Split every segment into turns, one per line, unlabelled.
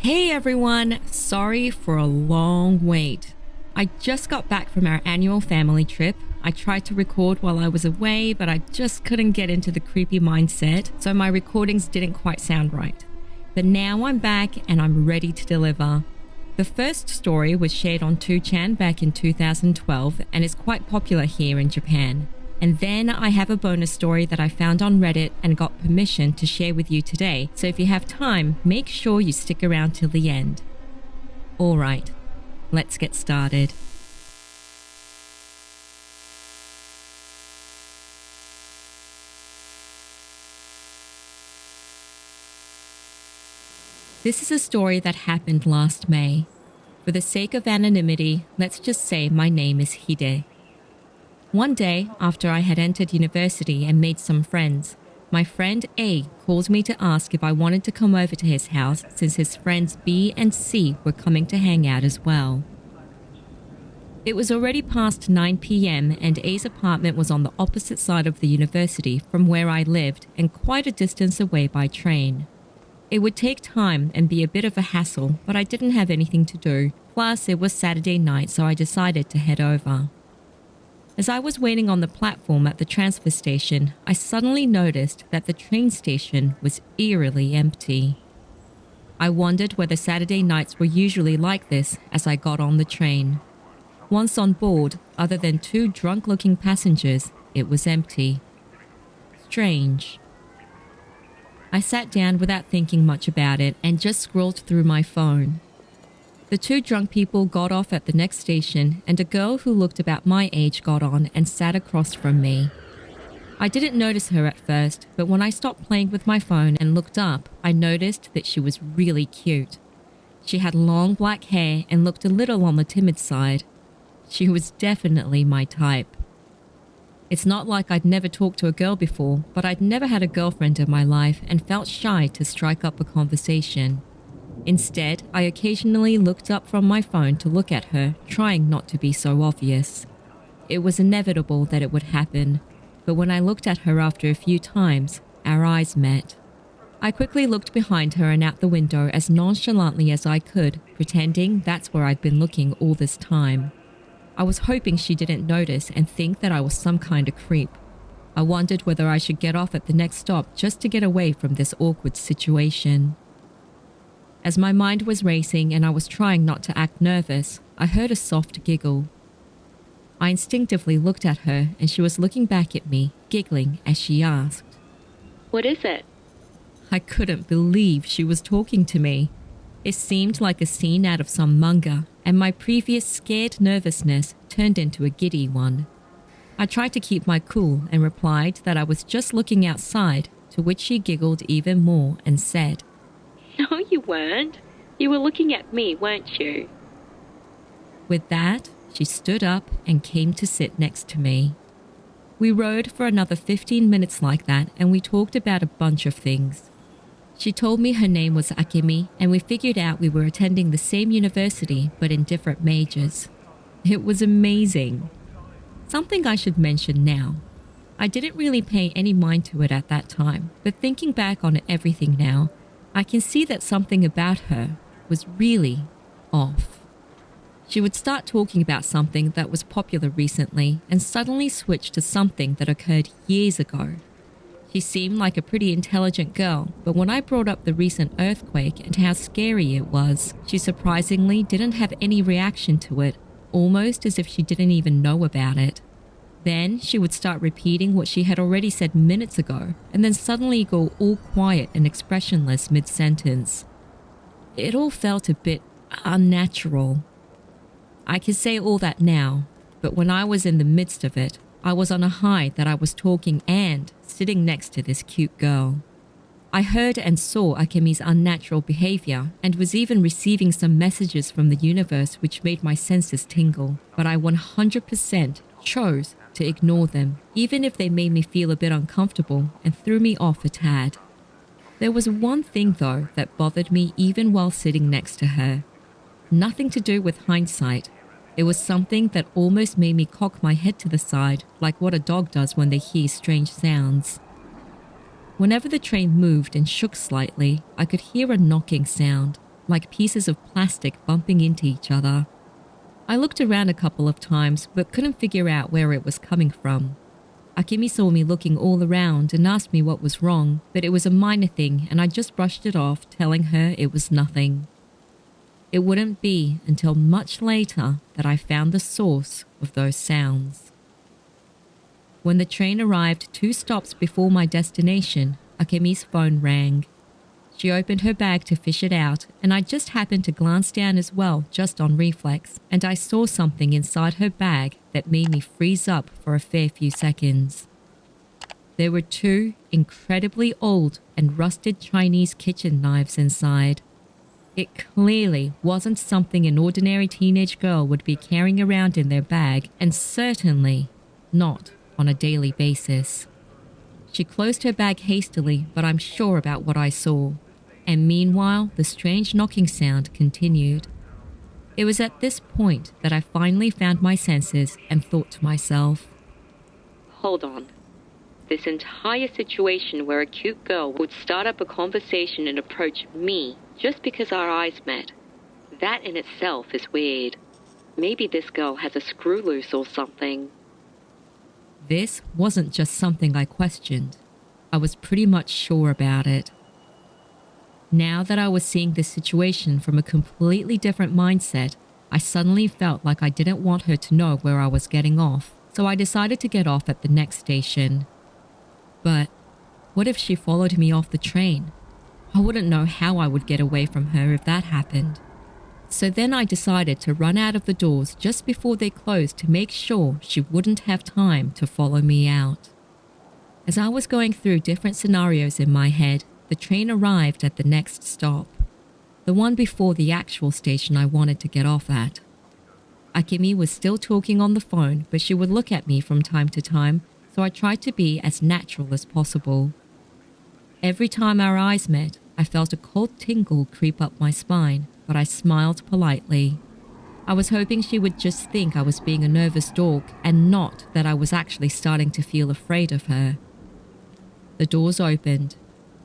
Hey everyone, sorry for a long wait. I just got back from our annual family trip. I tried to record while I was away, but I just couldn't get into the creepy mindset, so my recordings didn't quite sound right. But now I'm back and I'm ready to deliver. The first story was shared on 2chan back in 2012 and is quite popular here in Japan. And then I have a bonus story that I found on Reddit and got permission to share with you today, so if you have time, make sure you stick around till the end. Alright, let's get started. This is a story that happened last May. For the sake of anonymity, let's just say my name is Hide. One day, after I had entered university and made some friends, my friend A called me to ask if I wanted to come over to his house since his friends B and C were coming to hang out as well. It was already past 9 p.m. and A's apartment was on the opposite side of the university from where I lived and quite a distance away by train. It would take time and be a bit of a hassle, but I didn't have anything to do. Plus, it was Saturday night, so I decided to head over. As I was waiting on the platform at the transfer station, I suddenly noticed that the train station was eerily empty. I wondered whether Saturday nights were usually like this as I got on the train. Once on board, other than two drunk-looking passengers, it was empty. Strange. I sat down without thinking much about it and just scrolled through my phone. The two drunk people got off at the next station and a girl who looked about my age got on and sat across from me. I didn't notice her at first, but when I stopped playing with my phone and looked up, I noticed that she was really cute. She had long black hair and looked a little on the timid side. She was definitely my type. It's not like I'd never talked to a girl before, but I'd never had a girlfriend in my life and felt shy to strike up a conversation. Instead, I occasionally looked up from my phone to look at her, trying not to be so obvious. It was inevitable that it would happen, but when I looked at her after a few times, our eyes met. I quickly looked behind her and out the window as nonchalantly as I could, pretending that's where I'd been looking all this time. I was hoping she didn't notice and think that I was some kind of creep. I wondered whether I should get off at the next stop just to get away from this awkward situation. As my mind was racing and I was trying not to act nervous, I heard a soft giggle. I instinctively looked at her and she was looking back at me, giggling as she asked,
"What is it?"
I couldn't believe she was talking to me. It seemed like a scene out of some manga, and my previous scared nervousness turned into a giddy one. I tried to keep my cool and replied that I was just looking outside, to which she giggled even more and said,
"No, you weren't. You were looking at me, weren't you?"
With that, she stood up and came to sit next to me. We rode for another 15 minutes like that and we talked about a bunch of things. She told me her name was Akemi and we figured out we were attending the same university but in different majors. It was amazing. Something I should mention now. I didn't really pay any mind to it at that time, but thinking back on everything now, I can see that something about her was really off. She would start talking about something that was popular recently and suddenly switch to something that occurred years ago. She seemed like a pretty intelligent girl, but when I brought up the recent earthquake and how scary it was, she surprisingly didn't have any reaction to it, almost as if she didn't even know about it. Then she would start repeating what she had already said minutes ago, and then suddenly go all quiet and expressionless mid-sentence. It all felt a bit unnatural. I can say all that now, but when I was in the midst of it, I was on a high that I was talking and sitting next to this cute girl. I heard and saw Akemi's unnatural behavior and was even receiving some messages from the universe which made my senses tingle, but I 100% chose to ignore them, even if they made me feel a bit uncomfortable and threw me off a tad. There was one thing though that bothered me even while sitting next to her. Nothing to do with hindsight. It was something that almost made me cock my head to the side, like what a dog does when they hear strange sounds. Whenever the train moved and shook slightly, I could hear a knocking sound. like pieces of plastic bumping into each other. I looked around a couple of times but couldn't figure out where it was coming from. Akemi saw me looking all around and asked me what was wrong, but it was a minor thing and I just brushed it off, telling her it was nothing. It wouldn't be until much later that I found the source of those sounds. When the train arrived 2 stops before my destination, Akemi's phone rang. She opened her bag to fish it out, and I just happened to glance down as well, just on reflex, and I saw something inside her bag that made me freeze up for a fair few seconds. There were 2 incredibly old and rusted Chinese kitchen knives inside. It clearly wasn't something an ordinary teenage girl would be carrying around in their bag, and certainly not on a daily basis. She closed her bag hastily, but I'm sure about what I saw. And meanwhile, the strange knocking sound continued. It was at this point that I finally found my senses and thought to myself,
Hold on. This entire situation where a cute girl would start up a conversation and approach me just because our eyes met, that in itself is weird. Maybe this girl has a screw loose or something.
This wasn't just something I questioned. I was pretty much sure about it. Now that I was seeing this situation from a completely different mindset, I suddenly felt like I didn't want her to know where I was getting off, so I decided to get off at the next station. But what if she followed me off the train? I wouldn't know how I would get away from her if that happened. So then I decided to run out of the doors just before they closed to make sure she wouldn't have time to follow me out. As I was going through different scenarios in my head, the train arrived at the next stop, the one before the actual station I wanted to get off at. Akemi was still talking on the phone, but she would look at me from time to time, so I tried to be as natural as possible. Every time our eyes met, I felt a cold tingle creep up my spine, but I smiled politely. I was hoping she would just think I was being a nervous dog and not that I was actually starting to feel afraid of her. The doors opened.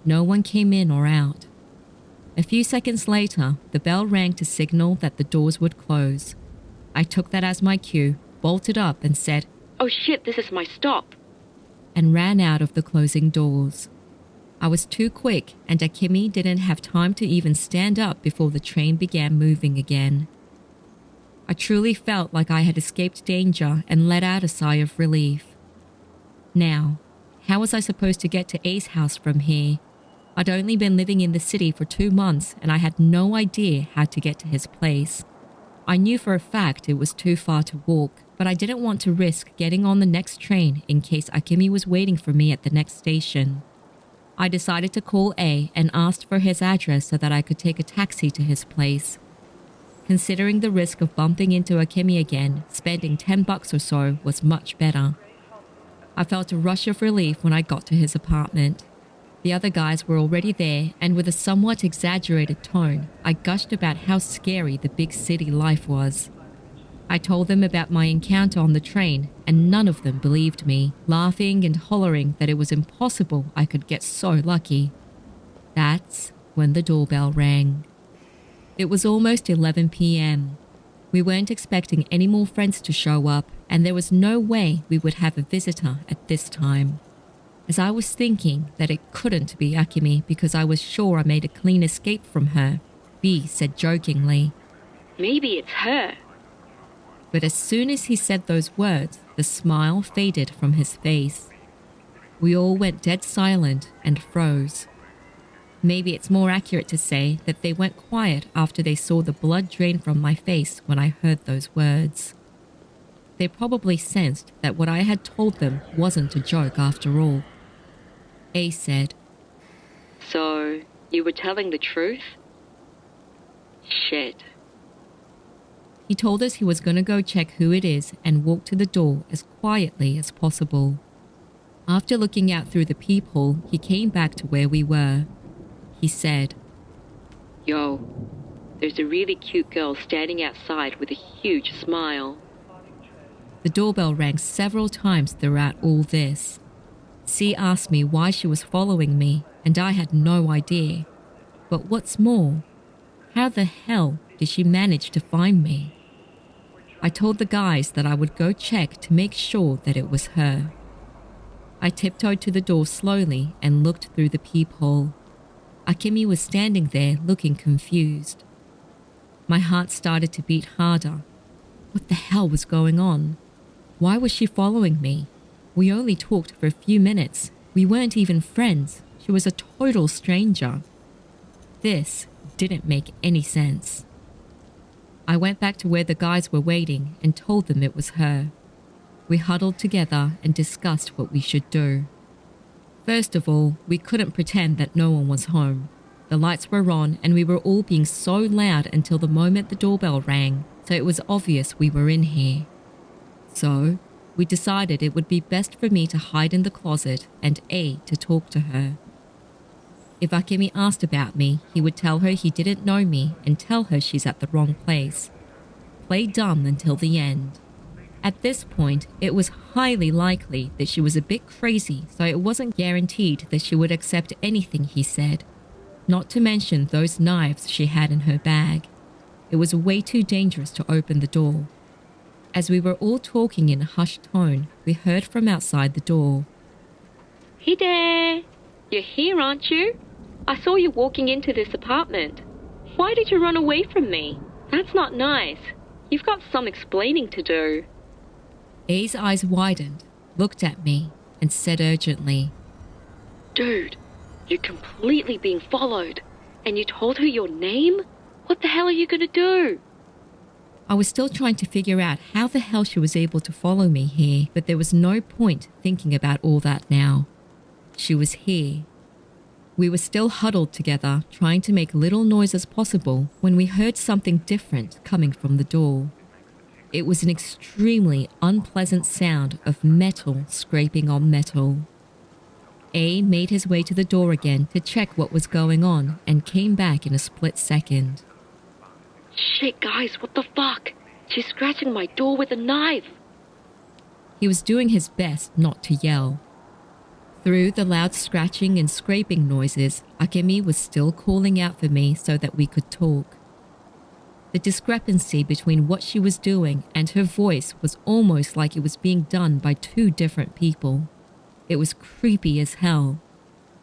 No one came in or out. A few seconds later, the bell rang to signal that the doors would close. I took that as my cue, bolted up and said,
Oh shit, this is my stop.
And ran out of the closing doors. I was too quick and Akemi didn't have time to even stand up before the train began moving again. I truly felt like I had escaped danger and let out a sigh of relief. Now, how was I supposed to get to A's house from here? I'd only been living in the city for 2 months and I had no idea how to get to his place. I knew for a fact it was too far to walk, but I didn't want to risk getting on the next train in case Akemi was waiting for me at the next station. I decided to call A and asked for his address so that I could take a taxi to his place. Considering the risk of bumping into Akemi again, spending $10 or so was much better. I felt a rush of relief when I got to his apartment. The other guys were already there, and with a somewhat exaggerated tone, I gushed about how scary the big city life was. I told them about my encounter on the train, and none of them believed me, laughing and hollering that it was impossible I could get so lucky. That's when the doorbell rang. It was almost 11 p.m. We weren't expecting any more friends to show up, and there was no way we would have a visitor at this time. As I was thinking that it couldn't be Akemi because I was sure I made a clean escape from her, B said jokingly,
Maybe it's her.
But as soon as he said those words, the smile faded from his face. We all went dead silent and froze. Maybe it's more accurate to say that they went quiet after they saw the blood drain from my face when I heard those words. They probably sensed that what I had told them wasn't a joke after all. A said,
So, you were telling the truth? Shit.
He told us he was going to go check who it is and walk to the door as quietly as possible. After looking out through the peephole, he came back to where we were. He said,
Yo, there's a really cute girl standing outside with a huge smile.
The doorbell rang several times throughout all this. C asked me why she was following me, and I had no idea. But what's more, how how the hell did she manage to find me? I told the guys that I would go check to make sure that it was her. I tiptoed to the door slowly and looked through the peephole. Akemi was standing there looking confused. My heart started to beat harder. What the hell was going on? Why was she following me? We only talked for a few minutes. We weren't even friends. She was a total stranger. This didn't make any sense. I went back to where the guys were waiting and told them it was her. We huddled together and discussed what we should do. First of all, we couldn't pretend that no one was home. The lights were on and we were all being so loud until the moment the doorbell rang, so it was obvious we were in here. So, we decided it would be best for me to hide in the closet and A to talk to her. If Akemi asked about me, he would tell her he didn't know me and tell her she's at the wrong place. Play dumb until the end. At this point, it was highly likely that she was a bit crazy, so it wasn't guaranteed that she would accept anything he said. Not to mention those knives she had in her bag. It was way too dangerous to open the door. As we were all talking in a hushed tone, we heard from outside the door.
Hide! You're here, aren't you? I saw you walking into this apartment. Why did you run away from me? That's not nice. You've got some explaining to do.
A's eyes widened, looked at me, and said urgently,
Dude, you're completely being followed. And you told her your name? What the hell are you gonna do?
I was still trying to figure out how the hell she was able to follow me here, but there was no point thinking about all that now. She was here. We were still huddled together, trying to make little noise as possible, when we heard something different coming from the door. It was an extremely unpleasant sound of metal scraping on metal. A made his way to the door again to check what was going on and came back in a split second.
Shit, guys, what the fuck? She's scratching my door with a knife.
He was doing his best not to yell. Through the loud scratching and scraping noises, Akemi was still calling out for me so that we could talk. The discrepancy between what she was doing and her voice was almost like it was being done by two different people. It was creepy as hell.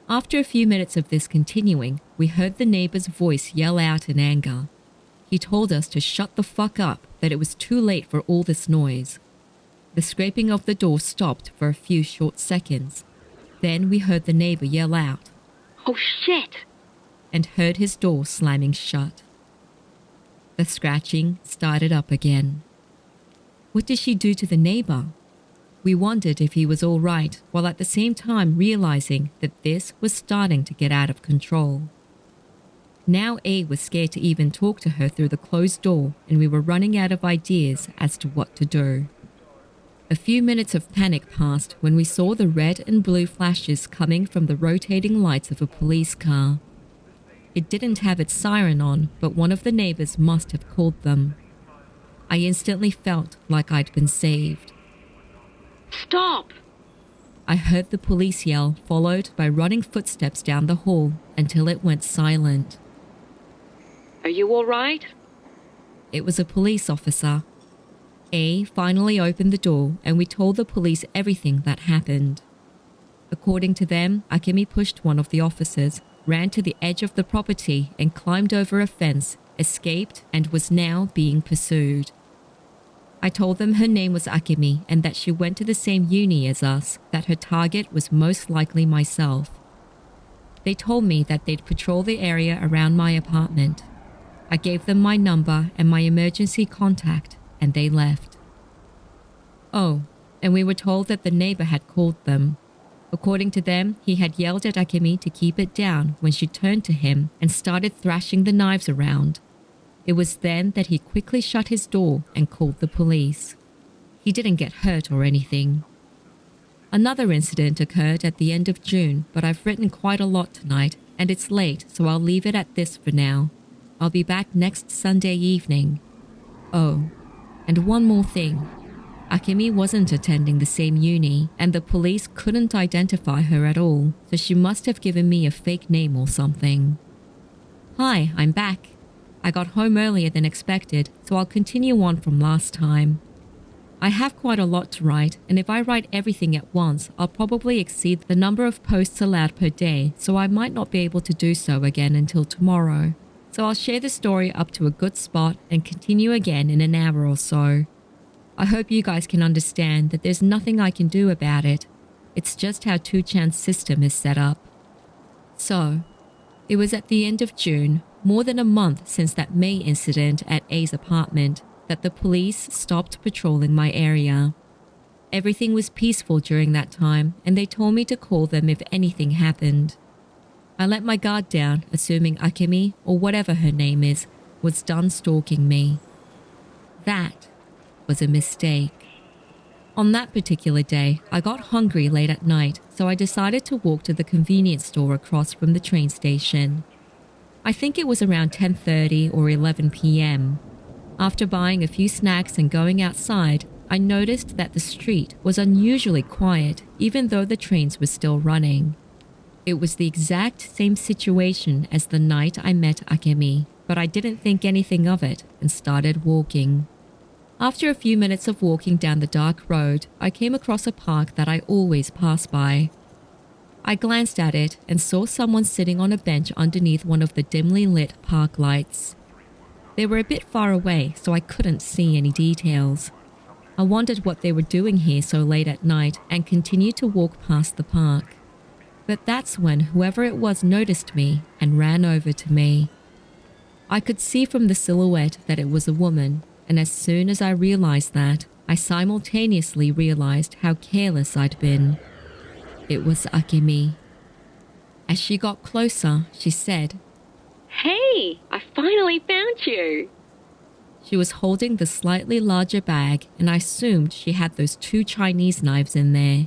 After a few minutes of this continuing, we heard the neighbor's voice yell out in anger. He told us to shut the fuck up, that it was too late for all this noise. The scraping of the door stopped for a few short seconds. Then we heard the neighbor yell out,
Oh shit!
And heard his door slamming shut. The scratching started up again. What did she do to the neighbor? We wondered if he was all right, while at the same time realizing that this was starting to get out of control. Now A was scared to even talk to her through the closed door, and we were running out of ideas as to what to do. A few minutes of panic passed when we saw the red and blue flashes coming from the rotating lights of a police car. It didn't have its siren on, but one of the neighbors must have called them. I instantly felt like I'd been saved.
Stop!
I heard the police yell, followed by running footsteps down the hall until it went silent.
Are you all right?
It was a police officer. A finally opened the door and we told the police everything that happened. According to them, Akemi pushed one of the officers, ran to the edge of the property and climbed over a fence, escaped, and was now being pursued. I told them her name was Akemi and that she went to the same uni as us, that her target was most likely myself. They told me that they'd patrol the area around my apartment. I gave them my number and my emergency contact, and they left. Oh, and we were told that the neighbor had called them. According to them, he had yelled at Akemi to keep it down when she turned to him and started thrashing the knives around. It was then that he quickly shut his door and called the police. He didn't get hurt or anything. Another incident occurred at the end of June, but I've written quite a lot tonight, and it's late, so I'll leave it at this for now. I'll be back next Sunday evening. Oh, and one more thing. Akemi wasn't attending the same uni, and the police couldn't identify her at all, so she must have given me a fake name or something. Hi, I'm back. I got home earlier than expected, so I'll continue on from last time. I have quite a lot to write, and if I write everything at once, I'll probably exceed the number of posts allowed per day, so I might not be able to do so again until tomorrow. So I'll share the story up to a good spot and continue again in an hour or so. I hope you guys can understand that there's nothing I can do about it. It's just how 2chan's system is set up. So, it was at the end of June, more than a month since that May incident at A's apartment, that the police stopped patrolling my area. Everything was peaceful during that time, and they told me to call them if anything happened. I let my guard down, assuming Akemi, or whatever her name is, was done stalking me. That was a mistake. On that particular day, I got hungry late at night, so I decided to walk to the convenience store across from the train station. I think it was around 10:30 or 11 p.m. After buying a few snacks and going outside, I noticed that the street was unusually quiet, even though the trains were still running. It was the exact same situation as the night I met Akemi, but I didn't think anything of it and started walking. After a few minutes of walking down the dark road, I came across a park that I always pass by. I glanced at it and saw someone sitting on a bench underneath one of the dimly lit park lights. They were a bit far away, so I couldn't see any details. I wondered what they were doing here so late at night and continued to walk past the park. But that's when whoever it was noticed me and ran over to me. I could see from the silhouette that it was a woman, and as soon as I realized that, I simultaneously realized how careless I'd been. It was Akemi. As she got closer, she said,
"Hey, I finally found you."
She was holding the slightly larger bag, and I assumed she had those 2 Chinese knives in there.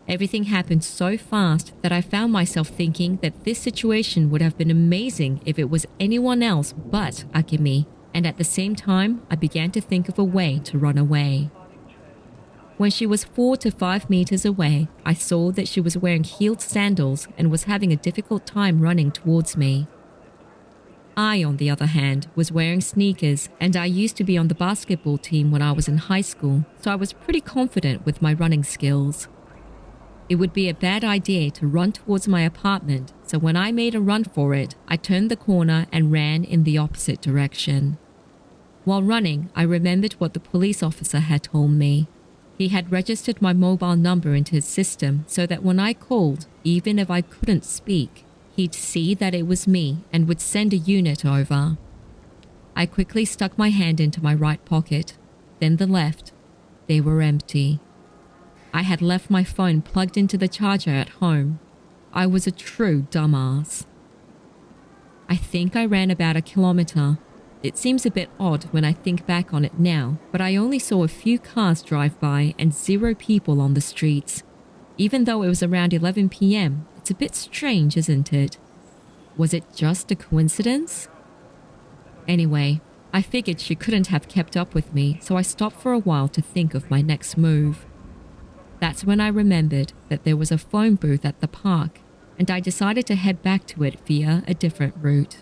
Everything happened so fast that I found myself thinking that this situation would have been amazing if it was anyone else but Akemi, and at the same time, I began to think of a way to run away. When she was 4 to 5 meters away, I saw that she was wearing heeled sandals and was having a difficult time running towards me. I, on the other hand, was wearing sneakers, and I used to be on the basketball team when I was in high school, so I was pretty confident with my running skills. It would be a bad idea to run towards my apartment, so when I made a run for it, I turned the corner and ran in the opposite direction. While running, I remembered what the police officer had told me. He had registered my mobile number into his system so that when I called, even if I couldn't speak, he'd see that it was me and would send a unit over. I quickly stuck my hand into my right pocket, then the left. They were empty. I had left my phone plugged into the charger at home. I was a true dumbass. I think I ran about 1 kilometer. It seems a bit odd when I think back on it now, but I only saw a few cars drive by and 0 people on the streets. Even though it was around 11 p.m., it's a bit strange, isn't it? Was it just a coincidence? Anyway, I figured she couldn't have kept up with me, so I stopped for a while to think of my next move. That's when I remembered that there was a phone booth at the park, and I decided to head back to it via a different route.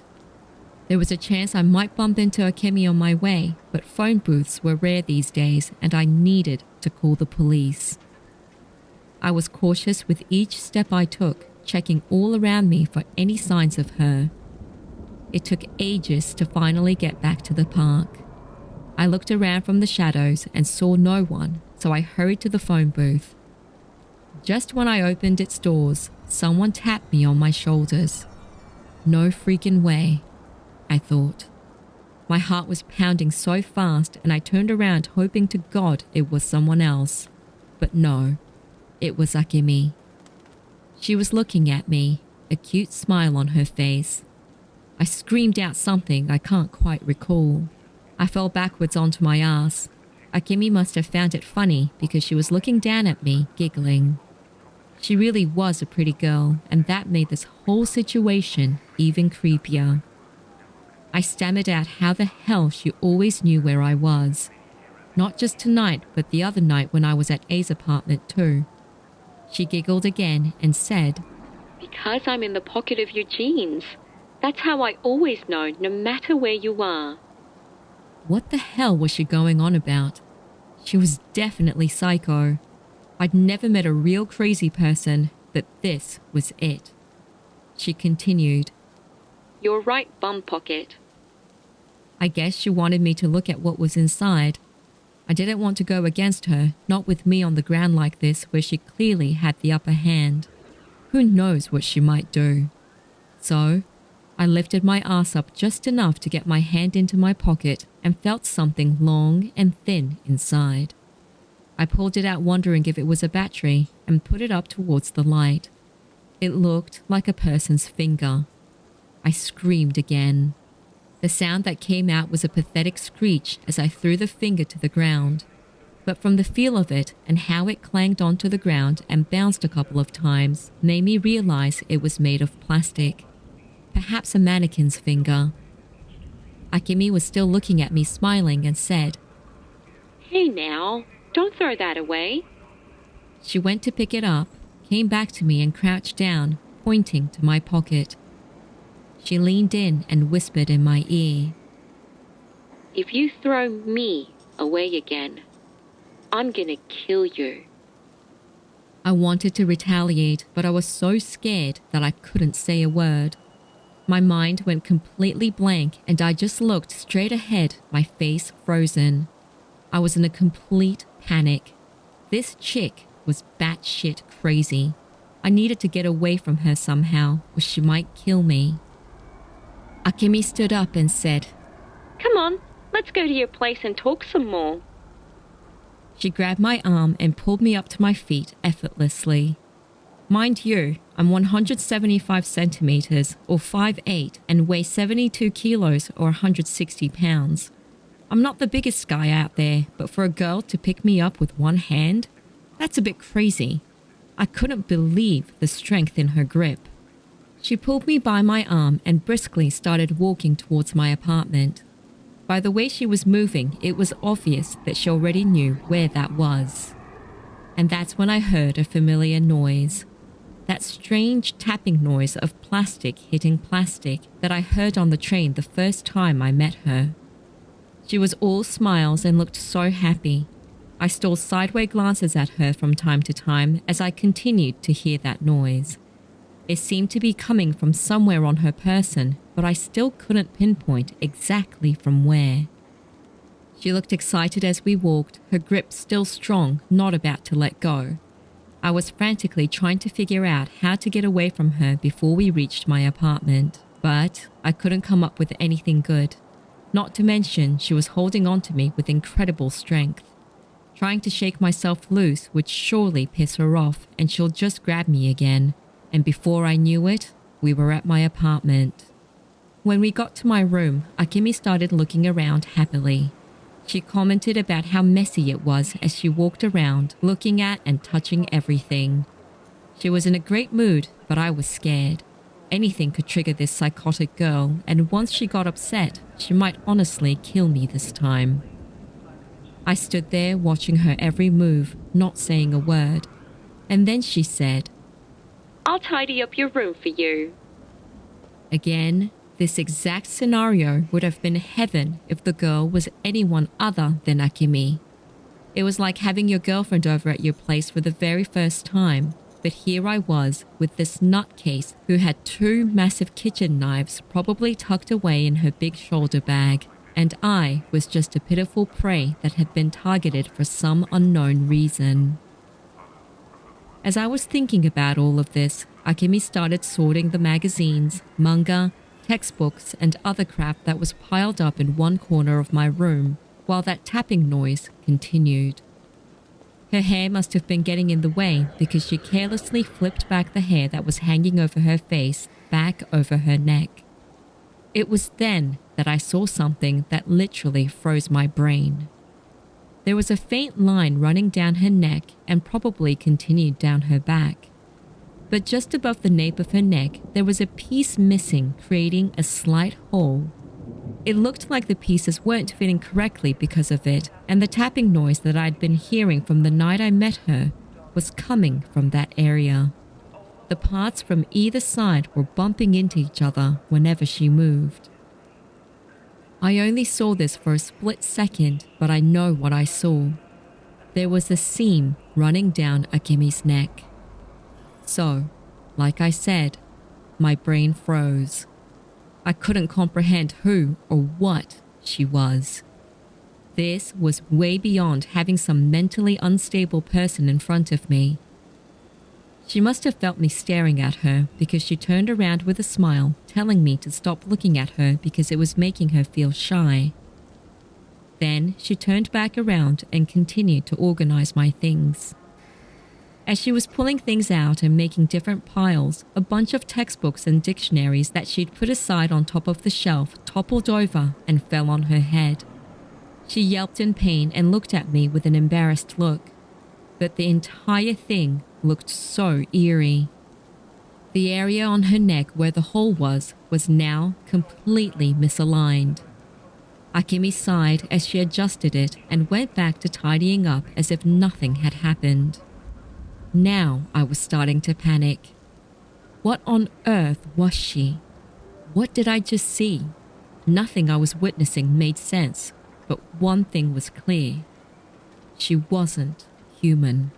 There was a chance I might bump into Akemi on my way, but phone booths were rare these days, and I needed to call the police. I was cautious with each step I took, checking all around me for any signs of her. It took ages to finally get back to the park. I looked around from the shadows and saw no one, so I hurried to the phone booth. Just when I opened its doors, someone tapped me on my shoulders. No freaking way, I thought. My heart was pounding so fast and I turned around hoping to God it was someone else. But no, it was Akemi. She was looking at me, a cute smile on her face. I screamed out something I can't quite recall. I fell backwards onto my ass. Akemi must have found it funny because she was looking down at me, giggling. She really was a pretty girl, and that made this whole situation even creepier. I stammered out how the hell she always knew where I was. Not just tonight, but the other night when I was at A's apartment too. She giggled again and said,
"Because I'm in the pocket of your jeans. That's how I always know, no matter where you are.
What the hell was she going on about? She was definitely psycho. I'd never met a real crazy person, but this was it. She continued.
Your right bum pocket.
I guess she wanted me to look at what was inside. I didn't want to go against her, not with me on the ground like this where she clearly had the upper hand. Who knows what she might do? So, I lifted my ass up just enough to get my hand into my pocket and felt something long and thin inside. I pulled it out wondering if it was a battery and put it up towards the light. It looked like a person's finger. I screamed again. The sound that came out was a pathetic screech as I threw the finger to the ground. But from the feel of it and how it clanged onto the ground and bounced a couple of times made me realize it was made of plastic. Perhaps a mannequin's finger. Akemi was still looking at me smiling and said,
Hey now, don't throw that away.
She went to pick it up, came back to me and crouched down, pointing to my pocket. She leaned in and whispered in my ear,
If you throw me away again, I'm gonna kill you.
I wanted to retaliate, but I was so scared that I couldn't say a word. My mind went completely blank and I just looked straight ahead, my face frozen. I was in a complete panic. This chick was batshit crazy. I needed to get away from her somehow, or she might kill me. Akemi stood up and said,
Come on, let's go to your place and talk some more.
She grabbed my arm and pulled me up to my feet effortlessly. Mind you, I'm 175 centimeters or 5'8" and weigh 72 kilos or 160 pounds. I'm not the biggest guy out there, but for a girl to pick me up with one hand, that's a bit crazy. I couldn't believe the strength in her grip. She pulled me by my arm and briskly started walking towards my apartment. By the way she was moving, it was obvious that she already knew where that was. And that's when I heard a familiar noise. That strange tapping noise of plastic hitting plastic that I heard on the train the first time I met her. She was all smiles and looked so happy. I stole sideways glances at her from time to time as I continued to hear that noise. It seemed to be coming from somewhere on her person, but I still couldn't pinpoint exactly from where. She looked excited as we walked, her grip still strong, not about to let go. I was frantically trying to figure out how to get away from her before we reached my apartment, but I couldn't come up with anything good. Not to mention, she was holding on to me with incredible strength. Trying to shake myself loose would surely piss her off and she'll just grab me again. And before I knew it, we were at my apartment. When we got to my room, Akemi started looking around happily. She commented about how messy it was as she walked around, looking at and touching everything. She was in a great mood, but I was scared. Anything could trigger this psychotic girl, and once she got upset, she might honestly kill me this time. I stood there watching her every move, not saying a word. And then she said,
I'll tidy up your room for you.
Again, this exact scenario would have been heaven if the girl was anyone other than Akemi. It was like having your girlfriend over at your place for the very first time, but here I was with this nutcase who had 2 massive kitchen knives probably tucked away in her big shoulder bag, and I was just a pitiful prey that had been targeted for some unknown reason. As I was thinking about all of this, Akemi started sorting the magazines, manga, textbooks, and other crap that was piled up in one corner of my room, while that tapping noise continued. Her hair must have been getting in the way because she carelessly flipped back the hair that was hanging over her face back over her neck. It was then that I saw something that literally froze my brain. There was a faint line running down her neck and probably continued down her back. But just above the nape of her neck, there was a piece missing, creating a slight hole. It looked like the pieces weren't fitting correctly because of it, and the tapping noise that I'd been hearing from the night I met her was coming from that area. The parts from either side were bumping into each other whenever she moved. I only saw this for a split second, but I know what I saw. There was a seam running down Akemi's neck. So, like I said, my brain froze. I couldn't comprehend who or what she was. This was way beyond having some mentally unstable person in front of me. She must have felt me staring at her because she turned around with a smile, telling me to stop looking at her because it was making her feel shy. Then she turned back around and continued to organize my things. As she was pulling things out and making different piles, a bunch of textbooks and dictionaries that she'd put aside on top of the shelf toppled over and fell on her head. She yelped in pain and looked at me with an embarrassed look. But the entire thing looked so eerie. The area on her neck where the hole was now completely misaligned. Akemi sighed as she adjusted it and went back to tidying up as if nothing had happened. Now I was starting to panic. What on earth was she? What did I just see? Nothing I was witnessing made sense, but one thing was clear. She wasn't human.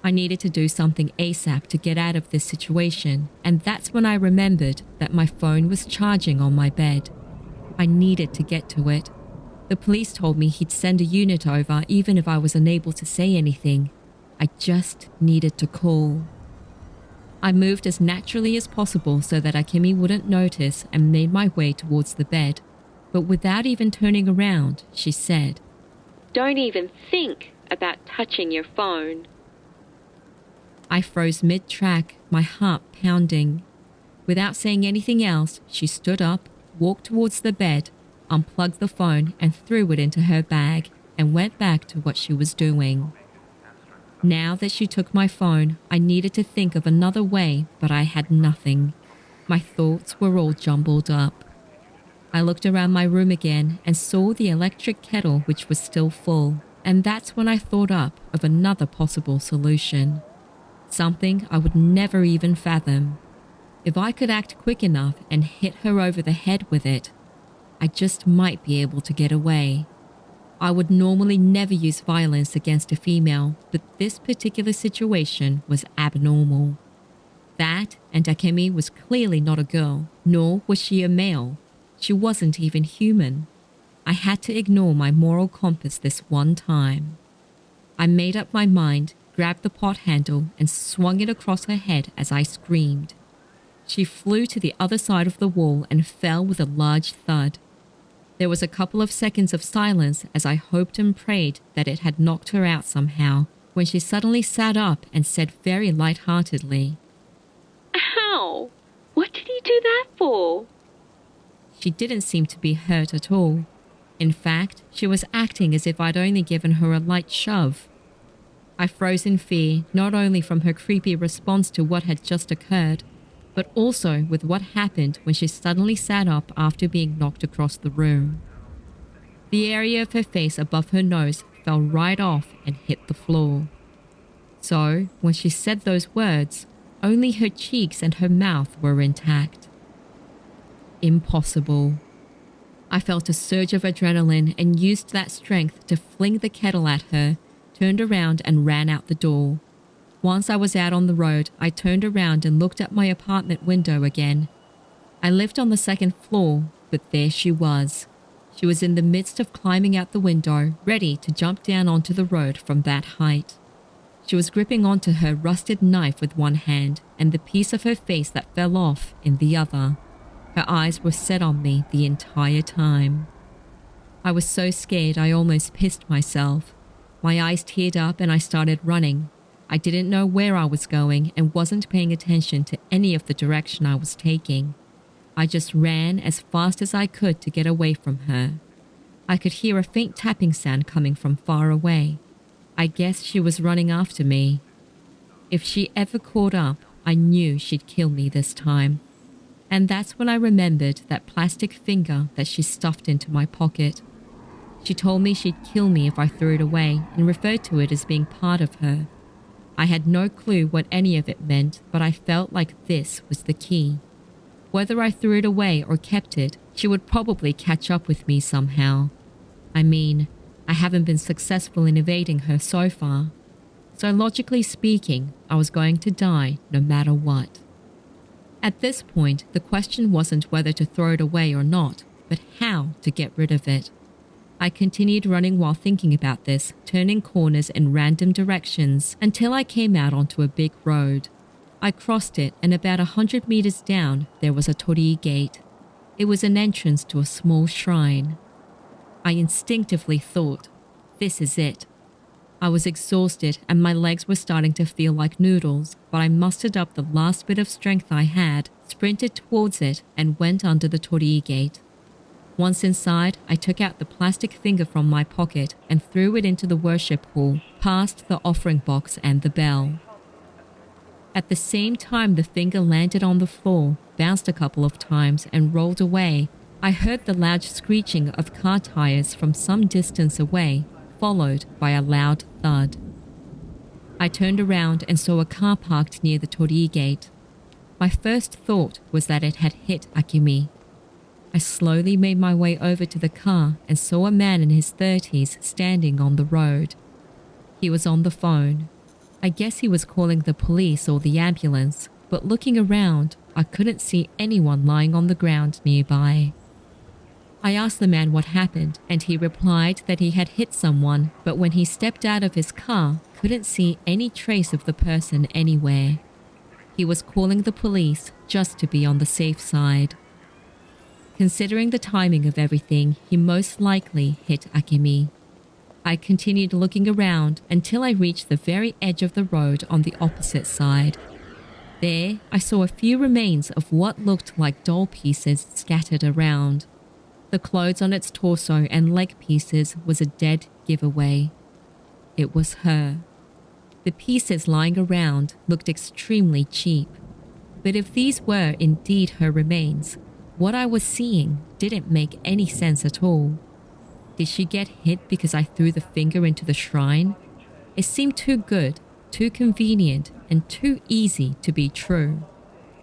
I needed to do something ASAP to get out of this situation, and that's when I remembered that my phone was charging on my bed. I needed to get to it. The police told me he'd send a unit over even if I was unable to say anything. I just needed to call. I moved as naturally as possible so that Akemi wouldn't notice and made my way towards the bed. But without even turning around, she said,
"Don't even think about touching your phone."
I froze mid-track, my heart pounding. Without saying anything else, she stood up, walked towards the bed, unplugged the phone and threw it into her bag and went back to what she was doing. Now that she took my phone, I needed to think of another way, but I had nothing. My thoughts were all jumbled up. I looked around my room again and saw the electric kettle, which was still full, and that's when I thought up of another possible solution. Something I would never even fathom. If I could act quick enough and hit her over the head with it, I just might be able to get away. I would normally never use violence against a female, but this particular situation was abnormal. That and Akemi was clearly not a girl, nor was she a male. She wasn't even human. I had to ignore my moral compass this one time. I made up my mind, grabbed the pot handle, and swung it across her head as I screamed. She flew to the other side of the wall and fell with a large thud. There was a couple of seconds of silence as I hoped and prayed that it had knocked her out somehow, when she suddenly sat up and said very lightheartedly,
"Ow! What did you do that for?"
She didn't seem to be hurt at all. In fact, she was acting as if I'd only given her a light shove. I froze in fear, not only from her creepy response to what had just occurred, but also with what happened when she suddenly sat up after being knocked across the room. The area of her face above her nose fell right off and hit the floor. So, when she said those words, only her cheeks and her mouth were intact. Impossible. I felt a surge of adrenaline and used that strength to fling the kettle at her, turned around and ran out the door. Once I was out on the road, I turned around and looked at my apartment window again. I lived on the second floor, but there she was. She was in the midst of climbing out the window, ready to jump down onto the road from that height. She was gripping onto her rusted knife with one hand and the piece of her face that fell off in the other. Her eyes were set on me the entire time. I was so scared I almost pissed myself. My eyes teared up and I started running. I didn't know where I was going and wasn't paying attention to any of the direction I was taking. I just ran as fast as I could to get away from her. I could hear a faint tapping sound coming from far away. I guess she was running after me. If she ever caught up, I knew she'd kill me this time. And that's when I remembered that plastic finger that she stuffed into my pocket. She told me she'd kill me if I threw it away and referred to it as being part of her. I had no clue what any of it meant, but I felt like this was the key. Whether I threw it away or kept it, she would probably catch up with me somehow. I mean, I haven't been successful in evading her so far. So logically speaking, I was going to die no matter what. At this point, the question wasn't whether to throw it away or not, but how to get rid of it. I continued running while thinking about this, turning corners in random directions until I came out onto a big road. I crossed it, and about 100 meters down, there was a torii gate. It was an entrance to a small shrine. I instinctively thought, this is it. I was exhausted and my legs were starting to feel like noodles, but I mustered up the last bit of strength I had, sprinted towards it, and went under the torii gate. Once inside, I took out the plastic finger from my pocket and threw it into the worship hall, past the offering box and the bell. At the same time the finger landed on the floor, bounced a couple of times, and rolled away, I heard the loud screeching of car tires from some distance away, followed by a loud thud. I turned around and saw a car parked near the torii gate. My first thought was that it had hit Akemi. I slowly made my way over to the car and saw a man in his 30s standing on the road. He was on the phone. I guess he was calling the police or the ambulance, but looking around, I couldn't see anyone lying on the ground nearby. I asked the man what happened, and he replied that he had hit someone, but when he stepped out of his car, couldn't see any trace of the person anywhere. He was calling the police just to be on the safe side. Considering the timing of everything, he most likely hit Akemi. I continued looking around until I reached the very edge of the road on the opposite side. There, I saw a few remains of what looked like doll pieces scattered around. The clothes on its torso and leg pieces was a dead giveaway. It was her. The pieces lying around looked extremely cheap. But if these were indeed her remains, what I was seeing didn't make any sense at all. Did she get hit because I threw the finger into the shrine? It seemed too good, too convenient, and too easy to be true.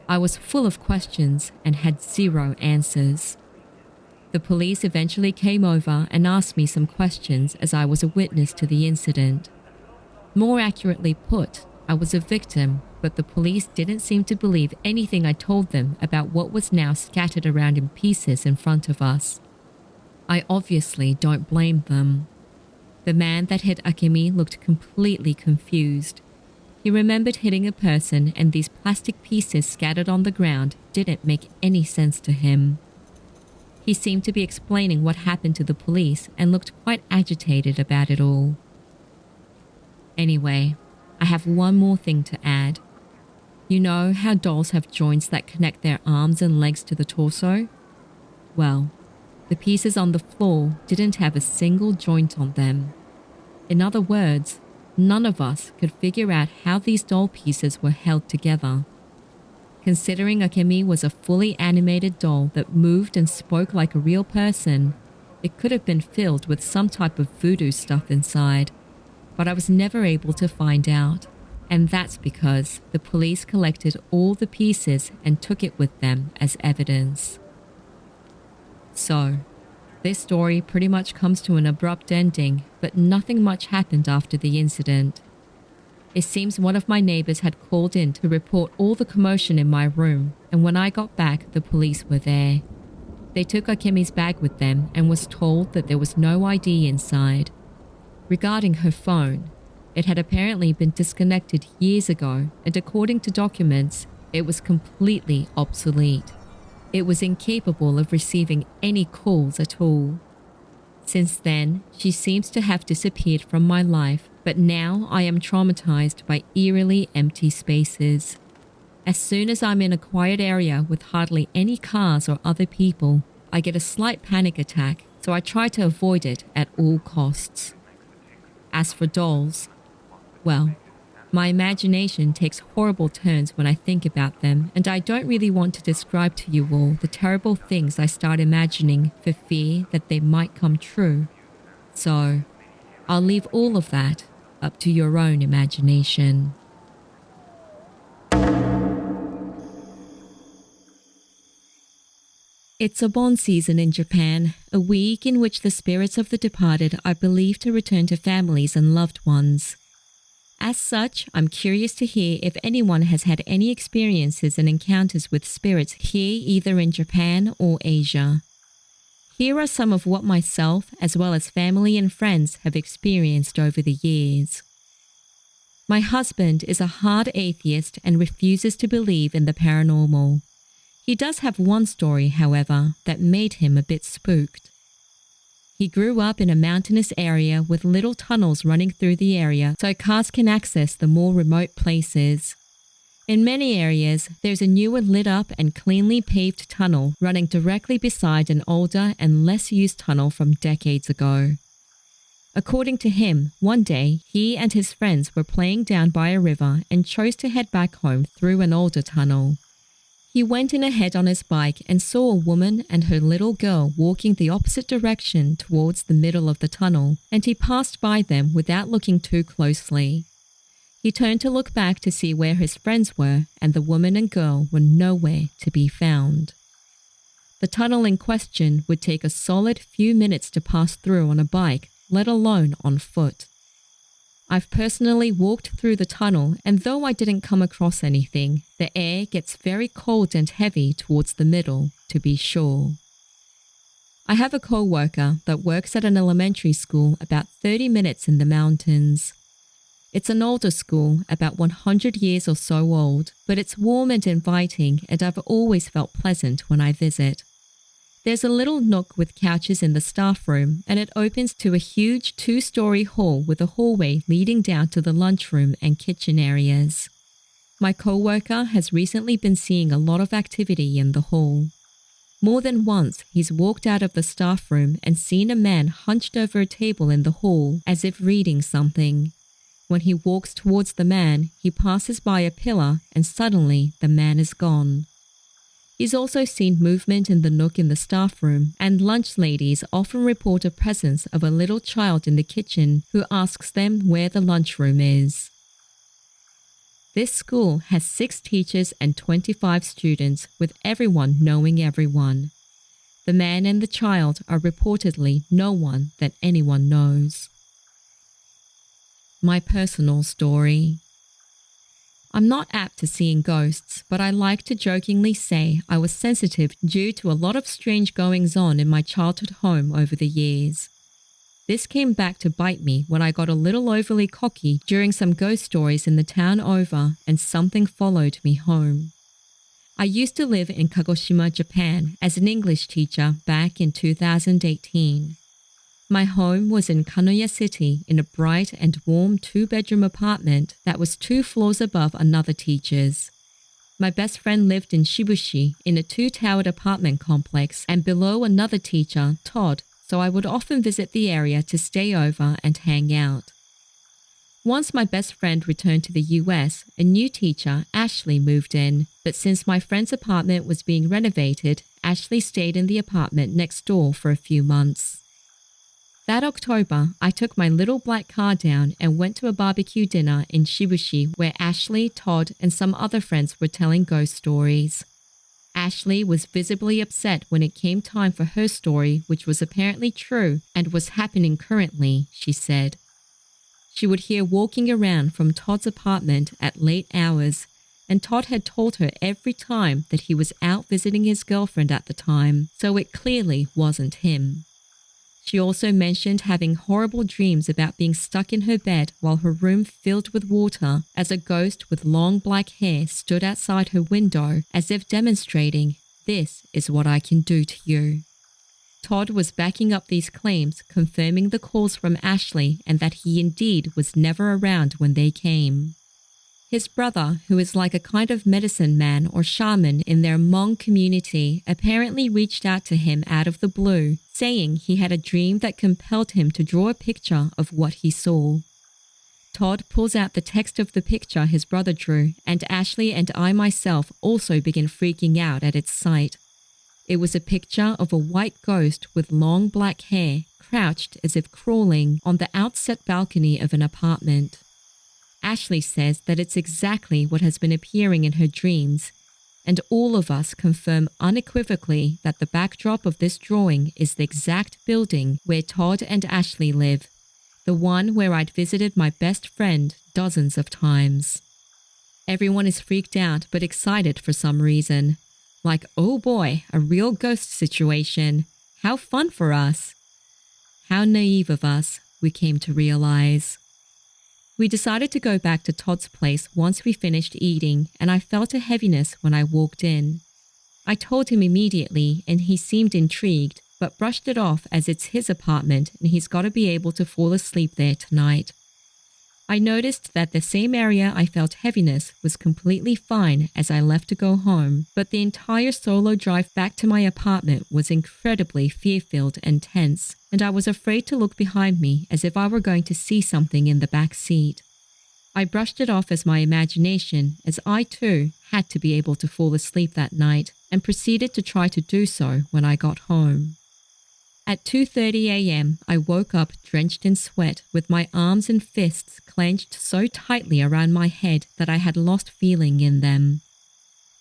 I was full of questions and had zero answers. The police eventually came over and asked me some questions as I was a witness to the incident. More accurately put, I was a victim, but the police didn't seem to believe anything I told them about what was now scattered around in pieces in front of us. I obviously don't blame them. The man that hit Akemi looked completely confused. He remembered hitting a person, and these plastic pieces scattered on the ground didn't make any sense to him. He seemed to be explaining what happened to the police and looked quite agitated about it all. Anyway, I have one more thing to add. You know how dolls have joints that connect their arms and legs to the torso? Well, the pieces on the floor didn't have a single joint on them. In other words, none of us could figure out how these doll pieces were held together. Considering Akemi was a fully animated doll that moved and spoke like a real person, it could have been filled with some type of voodoo stuff inside, but I was never able to find out, and that's because the police collected all the pieces and took it with them as evidence. So, this story pretty much comes to an abrupt ending, but nothing much happened after the incident. It seems one of my neighbors had called in to report all the commotion in my room, and when I got back, the police were there. They took Akemi's bag with them and was told that there was no ID inside. Regarding her phone, it had apparently been disconnected years ago, and according to documents, it was completely obsolete. It was incapable of receiving any calls at all. Since then, she seems to have disappeared from my life, but now I am traumatized by eerily empty spaces. As soon as I'm in a quiet area with hardly any cars or other people, I get a slight panic attack, so I try to avoid it at all costs. As for dolls, well, my imagination takes horrible turns when I think about them, and I don't really want to describe to you all the terrible things I start imagining for fear that they might come true. So, I'll leave all of that up to your own imagination. It's a Bon season in Japan, a week in which the spirits of the departed are believed to return to families and loved ones. As such, I'm curious to hear if anyone has had any experiences and encounters with spirits here either in Japan or Asia. Here are some of what myself, as well as family and friends, have experienced over the years. My husband is a hard atheist and refuses to believe in the paranormal. He does have one story, however, that made him a bit spooked. He grew up in a mountainous area with little tunnels running through the area so cars can access the more remote places. In many areas, there's a newer lit-up and cleanly paved tunnel running directly beside an older and less used tunnel from decades ago. According to him, one day, he and his friends were playing down by a river and chose to head back home through an older tunnel. He went in ahead on his bike and saw a woman and her little girl walking the opposite direction towards the middle of the tunnel, and he passed by them without looking too closely. He turned to look back to see where his friends were, and the woman and girl were nowhere to be found. The tunnel in question would take a solid few minutes to pass through on a bike, let alone on foot. I've personally walked through the tunnel, and though I didn't come across anything, the air gets very cold and heavy towards the middle, to be sure. I have a co-worker that works at an elementary school about 30 minutes in the mountains. It's an older school, about 100 years or so old, but it's warm and inviting, and I've always felt pleasant when I visit. There's a little nook with couches in the staff room, and it opens to a huge 2-story hall with a hallway leading down to the lunchroom and kitchen areas. My co-worker has recently been seeing a lot of activity in the hall. More than once, he's walked out of the staff room and seen a man hunched over a table in the hall as if reading something. When he walks towards the man, he passes by a pillar and suddenly the man is gone. He's also seen movement in the nook in the staff room, and lunch ladies often report a presence of a little child in the kitchen who asks them where the lunchroom is. This school has 6 teachers and 25 students, with everyone knowing everyone. The man and the child are reportedly no one that anyone knows. My personal story. I'm not apt to seeing ghosts, but I like to jokingly say I was sensitive due to a lot of strange goings-on in my childhood home over the years. This came back to bite me when I got a little overly cocky during some ghost stories in the town over, and something followed me home. I used to live in Kagoshima, Japan, as an English teacher back in 2018. My home was in Kanoya City in a bright and warm 2-bedroom apartment that was 2 floors above another teacher's. My best friend lived in Shibushi in a 2-towered apartment complex and below another teacher, Todd, so I would often visit the area to stay over and hang out. Once my best friend returned to the US, a new teacher, Ashley, moved in, but since my friend's apartment was being renovated, Ashley stayed in the apartment next door for a few months. That October, I took my little black car down and went to a barbecue dinner in Shibushi where Ashley, Todd, and some other friends were telling ghost stories. Ashley was visibly upset when it came time for her story, which was apparently true and was happening currently, she said. She would hear walking around from Todd's apartment at late hours, and Todd had told her every time that he was out visiting his girlfriend at the time, so it clearly wasn't him. She also mentioned having horrible dreams about being stuck in her bed while her room filled with water as a ghost with long black hair stood outside her window as if demonstrating, "This is what I can do to you." Todd was backing up these claims, confirming the calls from Ashley and that he indeed was never around when they came. His brother, who is like a kind of medicine man or shaman in their Hmong community, apparently reached out to him out of the blue, saying he had a dream that compelled him to draw a picture of what he saw. Todd pulls out the text of the picture his brother drew, and Ashley and I myself also begin freaking out at its sight. It was a picture of a white ghost with long black hair, crouched as if crawling on the outset balcony of an apartment. Ashley says that it's exactly what has been appearing in her dreams, and all of us confirm unequivocally that the backdrop of this drawing is the exact building where Todd and Ashley live, the one where I'd visited my best friend dozens of times. Everyone is freaked out but excited for some reason. Like, oh boy, a real ghost situation. How fun for us. How naive of us, we came to realize. We decided to go back to Todd's place once we finished eating, and I felt a heaviness when I walked in. I told him immediately, and he seemed intrigued, but brushed it off as it's his apartment and he's got to be able to fall asleep there tonight. I noticed that the same area I felt heaviness was completely fine as I left to go home, but the entire solo drive back to my apartment was incredibly fear-filled and tense, and I was afraid to look behind me as if I were going to see something in the back seat. I brushed it off as my imagination, as I too had to be able to fall asleep that night, and proceeded to try to do so when I got home. At 2:30 a.m., I woke up drenched in sweat with my arms and fists clenched so tightly around my head that I had lost feeling in them.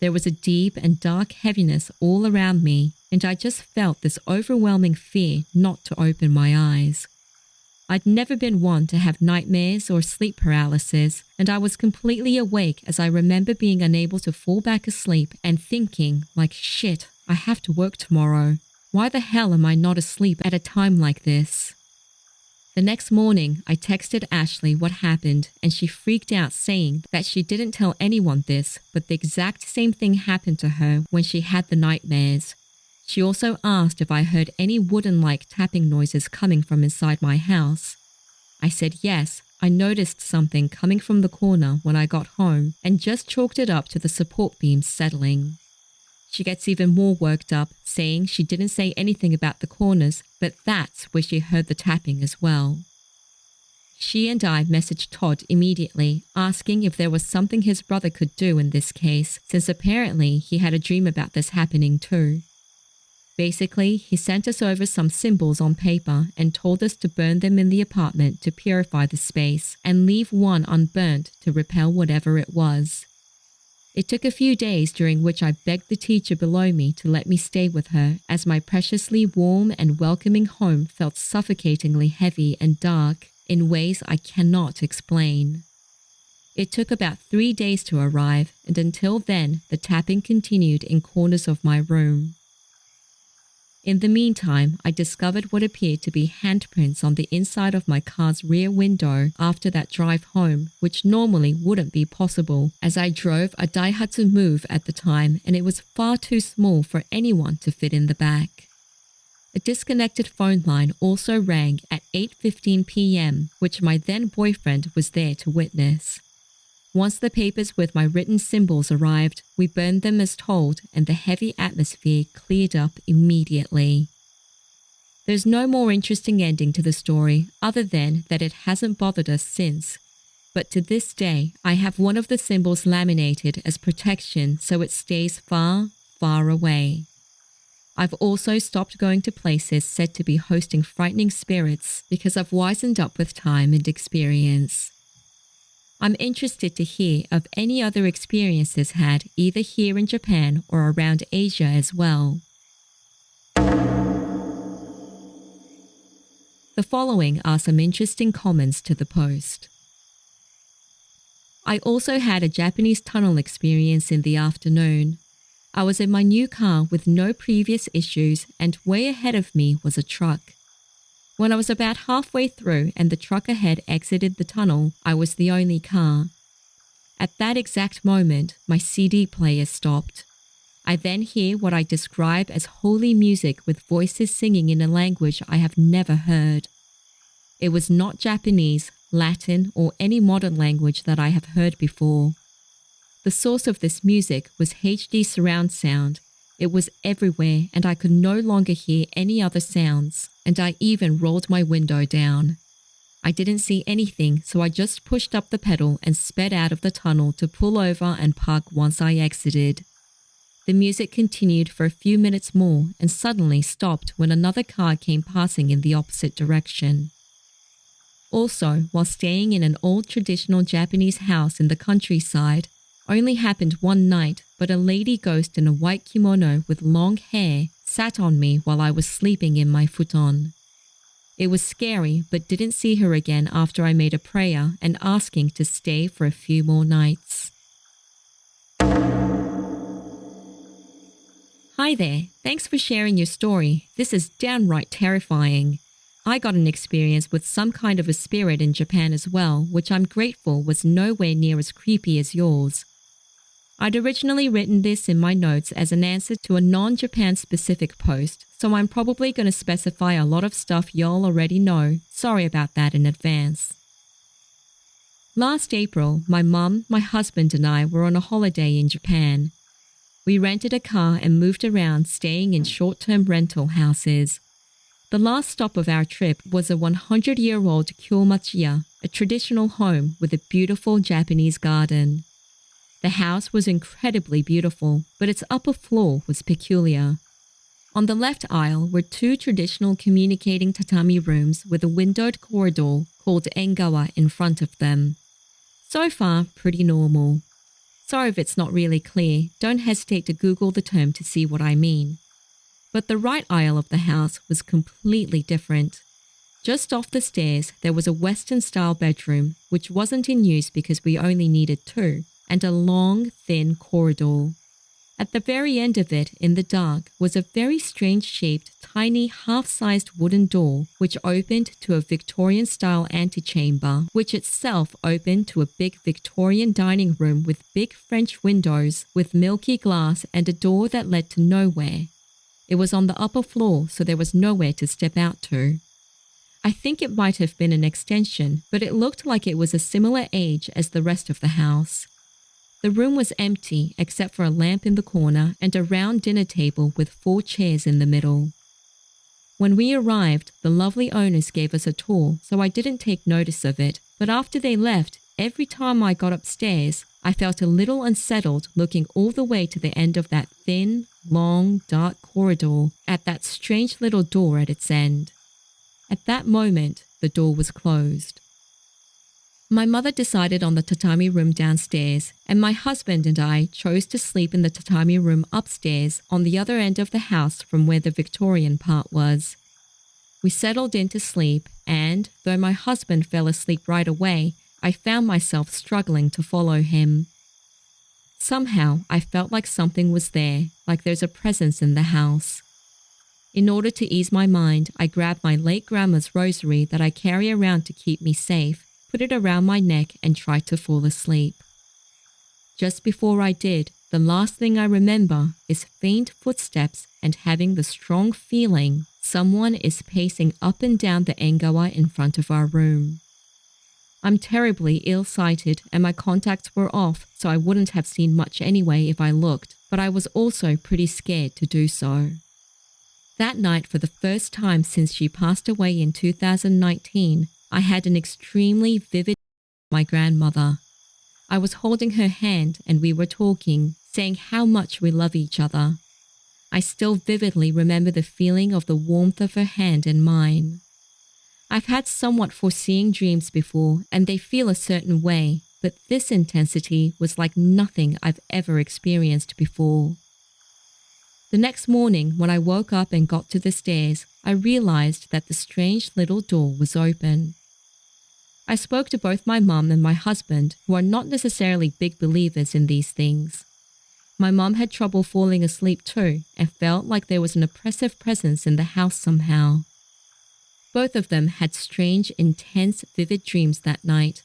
There was a deep and dark heaviness all around me, and I just felt this overwhelming fear not to open my eyes. I'd never been one to have nightmares or sleep paralysis, and I was completely awake as I remember being unable to fall back asleep and thinking, like, shit, I have to work tomorrow. Why the hell am I not asleep at a time like this? The next morning, I texted Ashley what happened, and she freaked out saying that she didn't tell anyone this, but the exact same thing happened to her when she had the nightmares. She also asked if I heard any wooden-like tapping noises coming from inside my house. I said yes, I noticed something coming from the corner when I got home and just chalked it up to the support beams settling. She gets even more worked up, saying she didn't say anything about the corners, but that's where she heard the tapping as well. She and I messaged Todd immediately, asking if there was something his brother could do in this case, since apparently he had a dream about this happening too. Basically, he sent us over some symbols on paper and told us to burn them in the apartment to purify the space and leave one unburnt to repel whatever it was. It took a few days during which I begged the teacher below me to let me stay with her, as my preciously warm and welcoming home felt suffocatingly heavy and dark in ways I cannot explain. It took about 3 days to arrive, and until then, the tapping continued in corners of my room. In the meantime, I discovered what appeared to be handprints on the inside of my car's rear window after that drive home, which normally wouldn't be possible, as I drove a Daihatsu Move at the time and it was far too small for anyone to fit in the back. A disconnected phone line also rang at 8:15 p.m., which my then boyfriend was there to witness. Once the papers with my written symbols arrived, we burned them as told, and the heavy atmosphere cleared up immediately. There's no more interesting ending to the story other than that it hasn't bothered us since. But to this day, I have one of the symbols laminated as protection so it stays far, far away. I've also stopped going to places said to be hosting frightening spirits because I've wisened up with time and experience. I'm interested to hear of any other experiences had either here in Japan or around Asia as well. The following are some interesting comments to the post. I also had a Japanese tunnel experience in the afternoon. I was in my new car with no previous issues, and way ahead of me was a truck. When I was about halfway through and the truck ahead exited the tunnel, I was the only car. At that exact moment, my CD player stopped. I then hear what I describe as holy music with voices singing in a language I have never heard. It was not Japanese, Latin, or any modern language that I have heard before. The source of this music was HD surround sound. It was everywhere and I could no longer hear any other sounds, and I even rolled my window down. I didn't see anything, so I just pushed up the pedal and sped out of the tunnel to pull over and park once I exited. The music continued for a few minutes more and suddenly stopped when another car came passing in the opposite direction. Also, while staying in an old traditional Japanese house in the countryside, only happened one night, but a lady ghost in a white kimono with long hair sat on me while I was sleeping in my futon. It was scary, but didn't see her again after I made a prayer and asking to stay for a few more nights. Hi there, thanks for sharing your story. This is downright terrifying. I got an experience with some kind of a spirit in Japan as well, which I'm grateful was nowhere near as creepy as yours. I'd originally written this in my notes as an answer to a non-Japan specific post, so I'm probably going to specify a lot of stuff y'all already know. Sorry about that in advance. Last April, my mum, my husband and I were on a holiday in Japan. We rented a car and moved around staying in short-term rental houses. The last stop of our trip was a 100-year-old kyomachiya, a traditional home with a beautiful Japanese garden. The house was incredibly beautiful, but its upper floor was peculiar. On the left aisle were two traditional communicating tatami rooms with a windowed corridor called engawa in front of them. So far, pretty normal. Sorry if it's not really clear, don't hesitate to Google the term to see what I mean. But the right aisle of the house was completely different. Just off the stairs, there was a Western-style bedroom, which wasn't in use because we only needed two, and a long, thin corridor. At the very end of it, in the dark, was a very strange-shaped, tiny, half-sized wooden door which opened to a Victorian-style antechamber, which itself opened to a big Victorian dining room with big French windows with milky glass and a door that led to nowhere. It was on the upper floor, so there was nowhere to step out to. I think it might have been an extension, but it looked like it was a similar age as the rest of the house. The room was empty except for a lamp in the corner and a round dinner table with 4 chairs in the middle. When we arrived, the lovely owners gave us a tour, so I didn't take notice of it, but after they left, every time I got upstairs, I felt a little unsettled looking all the way to the end of that thin, long, dark corridor at that strange little door at its end. At that moment, the door was closed. My mother decided on the tatami room downstairs, and my husband and I chose to sleep in the tatami room upstairs on the other end of the house from where the Victorian part was. We settled in to sleep, and, though my husband fell asleep right away, I found myself struggling to follow him. Somehow, I felt like something was there, like there's a presence in the house. In order to ease my mind, I grabbed my late grandma's rosary that I carry around to keep me safe, put it around my neck and tried to fall asleep. Just before I did, the last thing I remember is faint footsteps and having the strong feeling someone is pacing up and down the engawa in front of our room. I'm terribly ill-sighted and my contacts were off, so I wouldn't have seen much anyway if I looked, but I was also pretty scared to do so. That night, for the first time since she passed away in 2019, I had an extremely vivid with my grandmother. I was holding her hand and we were talking, saying how much we love each other. I still vividly remember the feeling of the warmth of her hand in mine. I've had somewhat foreseeing dreams before and they feel a certain way, but this intensity was like nothing I've ever experienced before. The next morning, when I woke up and got to the stairs, I realized that the strange little door was open. I spoke to both my mum and my husband, who are not necessarily big believers in these things. My mum had trouble falling asleep too and felt like there was an oppressive presence in the house somehow. Both of them had strange, intense, vivid dreams that night.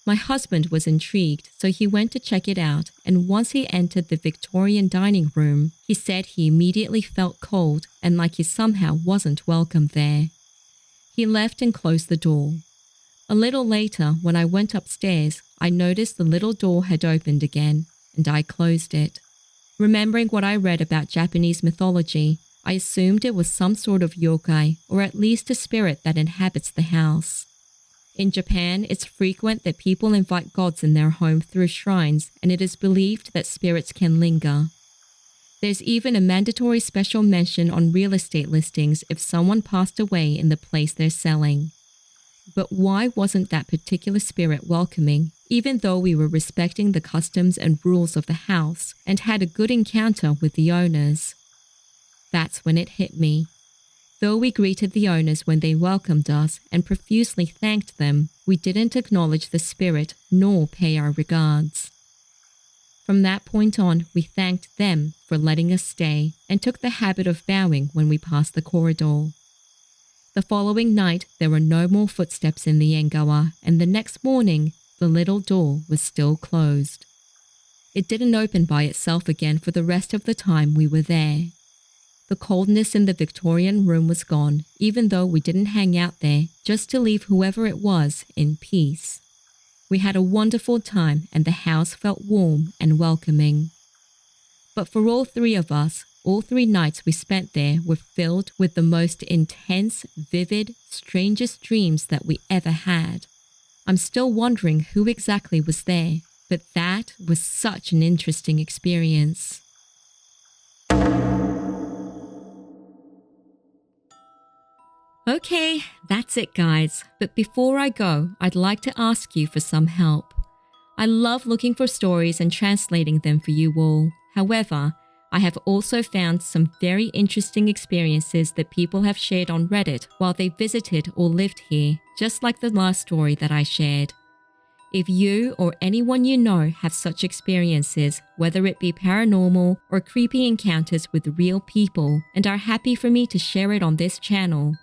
My husband was intrigued, so he went to check it out, and once he entered the Victorian dining room, he said he immediately felt cold and like he somehow wasn't welcome there. He left and closed the door. A little later, when I went upstairs, I noticed the little door had opened again, and I closed it. Remembering what I read about Japanese mythology, I assumed it was some sort of yokai, or at least a spirit that inhabits the house. In Japan, it's frequent that people invite gods in their home through shrines, and it is believed that spirits can linger. There's even a mandatory special mention on real estate listings if someone passed away in the place they're selling. But why wasn't that particular spirit welcoming, even though we were respecting the customs and rules of the house and had a good encounter with the owners. That's when it hit me. Though we greeted the owners when they welcomed us and profusely thanked them, we didn't acknowledge the spirit nor pay our regards. From that point on, we thanked them for letting us stay and took the habit of bowing when we passed the corridor. The following night, there were no more footsteps in the engawa, and the next morning, the little door was still closed. It didn't open by itself again for the rest of the time we were there. The coldness in the Victorian room was gone, even though we didn't hang out there just to leave whoever it was in peace. We had a wonderful time and the house felt warm and welcoming. But for all three of us, all 3 nights we spent there were filled with the most intense, vivid, strangest dreams that we ever had. I'm still wondering who exactly was there, but that was such an interesting experience. Okay, that's it guys, but before I go, I'd like to ask you for some help. I love looking for stories and translating them for you all. However, I have also found some very interesting experiences that people have shared on Reddit while they visited or lived here, just like the last story that I shared. If you or anyone you know have such experiences, whether it be paranormal or creepy encounters with real people, and are happy for me to share it on this channel,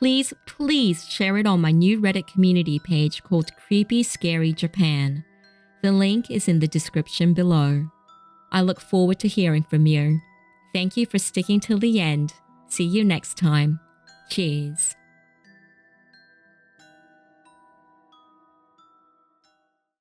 please share it on my new Reddit community page called creepyscaryJapan. The link is in the description below. I look forward to hearing from you. Thank you for sticking till the end. See you next time. Cheers.